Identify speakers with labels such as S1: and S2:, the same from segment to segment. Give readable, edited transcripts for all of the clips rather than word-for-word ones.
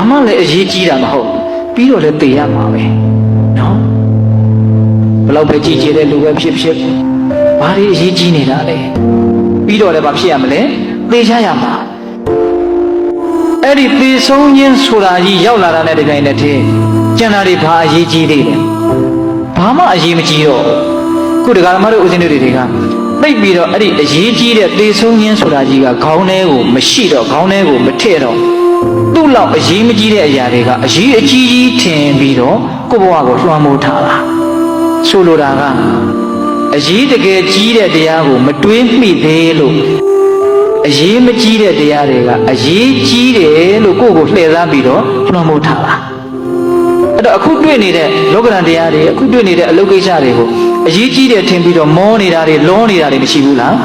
S1: မှလည်းအရေးကြီးတာမဟုတ်ပြီးတော့လည်းသိရမှာပဲနော်ဘယ်လောက်ပဲကြည်ကျတဲ့လူပဲဖြစ်ဖြစ်ဘာတွေအရေးကြီးနေတာလဲပြီးတော့လည်းဘာဖြစ်ရမလဲသိချရမှာအဲ့ဒီသေဆုံးခြင်းဆိုတာကြီးရောက်လာတာနဲ့တပြိုင်နက်တည်းကျန်တာတွေဘာအရေးကြီးသေးလဲဘာမှအရေးမကြီးတော့ခုတရားဓမ္မတို့ဦးဇင်းတို့တွေကသိပြီးတော့အဲ့ဒီအရေးကြီးတဲ့သေဆုံးခြင်းဆိုတာကြီးကခေါင်းထဲကိုမရှိတော့ခေါင်းထဲကိုမထည့်တော့သူ့လောက်အရေးမကြီးတဲ့အရာတွေကအရေးအကြီးကြီးထင်ပြီးတော့ကိုယ့်ဘဝကိုလွှမ်းမိုးထားတာဆိုလိုတာကအရေးတကယ်ကြီးတဲ့တရားကိုမတွေးမိသေးလို့အရေးမကြီးတဲ့တရားတွေကအရေးကြီးတယ်လို့ကိုယ့်ကိုလှည့်စားပြီးတော့လွှမ်းမိုးထားတာအဲ့တော့အခုတွေ့နေတဲ့လောကဓာတ်တရားတွေအခုတွေ့နေတဲ့အလုပ်ကိစ္စတွေကိုအရေးကြီးတယ်ထင်ပြီးတော့မောနေတာတွေလောနေတာတွေမရှိဘူးလား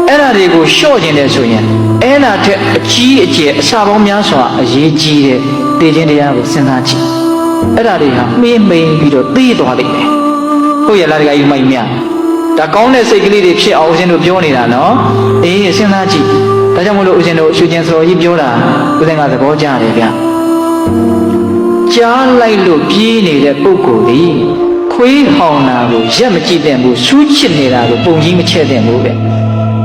S1: အဲ့ဒါတွေကိုလျှော့ခြင်းတယ်ဆိုရင်အဲ့ဒါထက်အကြီးအကျယ်အစာပေါင်းများစွာအရေးကြီးတဲ့တည်ခြင်းတရားကိုစဉ်းစားကြည့်အဲ့ဒါတွေဟာမှေးမှိန်ပြီးတော့သိသွားလိမ့်မယ်ဟုတ်ရလားတကယ်ယူမိုက်မြဒါကောင်းတဲ့စိတ်ကလေးတွေဖြစ်အောင်ဦးဇင်းတို့ပြောနေတာနော်အေးစဉ်းစားကြည့်ဒါကြောင့်မလို့ဦးဇင်းတို့ရှုခြင်းစော်ကြီးပြောတာဦးဇင်းကသဘောကျတယ်ဗျကြားလိုက်လို့ပြေးနေတဲ့ပုဂ္ဂိုလ်ဒီခွေးဟောင်တာကိုရက်မကြည့်တဲ့ဘူးစူးချစ်နေတာကိုပုံကြီးမချဲ့တဲ့ဘူးပဲ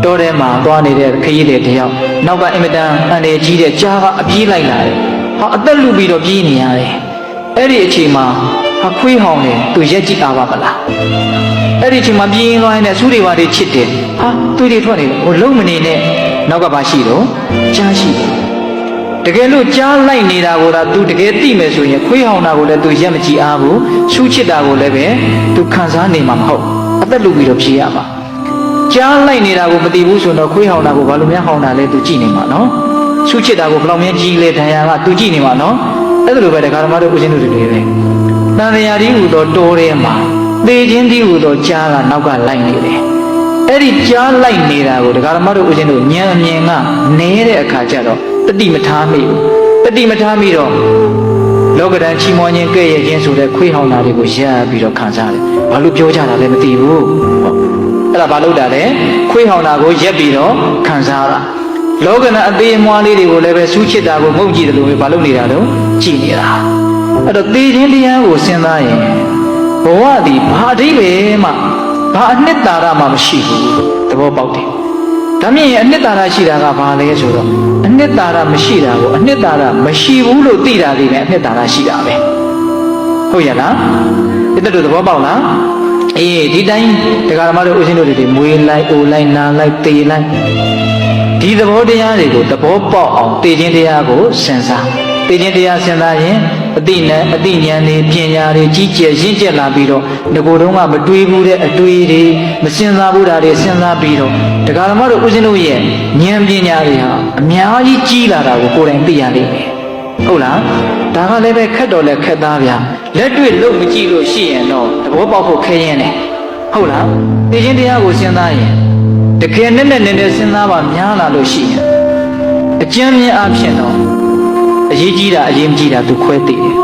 S1: တောထဲမှာသွားနေတဲ့ခရီးတွေတယောက်နောက်ကအင်မတန်အန္တရာယ်ကြီးတဲ့ကြားကအပြေးလိုက်လာတယ်ဟာအသက်လူပြီးတော့ပြေးနေရတယ်အဲ့ဒီအချိန်မှာဟာခွေးဟောင်တယ်သူရက်ကြည့်တာပါမလားအဲ့ဒီအချိန်မှာပြေးရင်သွားရင်လည်းစူးတွေပါတွေချစ်တယ်ဟာသွေးတွေထွက်နေတယ်ဟိုလုံးမနေနဲ့နောက်ကပါရှိတော့ကြားရှိတယ်တကယ်လို့ကြားလိုက်နေတာကိုသာ तू တကယ်သိမယ်ဆိုရင်ခွေးဟောင်တာကိုလည်း तू ရက်မကြည့်အားဘူးစူးချစ်တာကိုလည်းပဲ तू ခံစားနေမှာမဟုတ်အသက်လူပြီးတော့ဖြေရမှာကြားလိုက်နေတာကိုမသိဘူးဆိုတော့ခွေးဟောင်တာကိုဘာလို့များဟောင်တာလဲ तू ကြည့်နေမှာနော်စူးချစ်တာကိုဘယ်လောက်များကြီးလဲဒဏ်ရာက तू ကြည့်နေမှာနော်အဲ့ဒါလိုပဲတရားဓမ္မတို့ဦးဇင်းတို့တွေပဲတန်တရားဒီဟူသောတိုးထဲမှာသေခြင်းဒီဟူသောကြားကနောက်ကလိုက်နေတယ်အဲ့ဒီကြားလိုက်နေတာကိုတရားဓမ္မတို့ဦးဇင်းတို့ဉာဏ်အမြင်ကနေတဲ့အခါကျတော့တတိမထားမိဘူးတတိမထားမိတော့လောကဓာတ်ချီးမွမ်းခြင်းကဲ့ရဲ့ခြင်းဆိုတဲ့ခွေးဟောင်တာတွေကိုရပ်ပြီးတော့ခံစားတယ်ဘာလို့ပြောကြတာလဲမသိဘူးဟုတ်အဲ့ဒါဘာလို့တာလဲခွေးဟောင်တာကိုရပ်ပြီးတော့ခံစားတာလောကဓာတ်အသေးအမွှားလေးတွေကိုလည်းပဲစူးချစ်တာကိုငုံကြည့်တယ်လို့ပဲဘာလို့နေတာတော့ကြည်နေတာအဲ့တော့သေခြင်းတရားကိုစဉ်းစားရင်ဘဝသည်ဘာအဓိပ္ပာယ်မှဘာအနှစ်သာရမှမရှိဘူးသဘောပေါက်တယ်ဒါမြင်ရင်အနှစ်သာရရှိတာကဘာလဲဆိုတော့အနှစ်သာရမရှိတာကိုအနှစ်သာရမရှိဘူးလို့သိတာဒီနဲ့အနှစ်သာရရှိတာပဲဟုတ်ရလားဒီတို့သဘောပေါက်လားအေးဒီတိုင်းတရားဓမ္မတို့ဦးဇင်းတို့တွေမွေးလိုက်အိုလိုက်နာလိုက်တေလိုက်ဒီသဘောတရားတွေကိုသဘောပေါက်အောင်သိခြင်းတရားကိုစဉ်းစားသိခြင်းတရားစဉ်းစားရင်အတိနဲ့အတိဉာဏ်တွေပညာတွေကြီးကျယ်ရင့်ကျက်လာပြီးတော့ငကိုယ်တုံးကမတွေးဘူးတဲ့အတွေးတွေမစဉ်းစားဘူးတာတွေစဉ်းစားပြီးတော့တရားဓမ္မတို့ဦးဇင်းတို့ရဲ့ဉာဏ်ပညာတွေဟာအများကြီးကြီးလာတာကိုကိုယ်တိုင်သိရလိမ့်မယ်ဟုတ်လားဒါကလည်းပဲခက်တော့လဲခက်သားဗျာလက်တွေ့လို့မကြည့်လို့ရှိရင်တော့သဘောပေါက်ဖို့ခဲရင်တယ်ဟုတ်လားသိခြင်းတရားကိုစဉ်းစားရင်တကယ်နဲ့စဉ်းစားပါများလာလို့ရှိရင်အကျဉ်းမြင့်အဖြစ်တော့အရေးကြီးတာအရေးမကြီးတာသူခွဲသိတယ်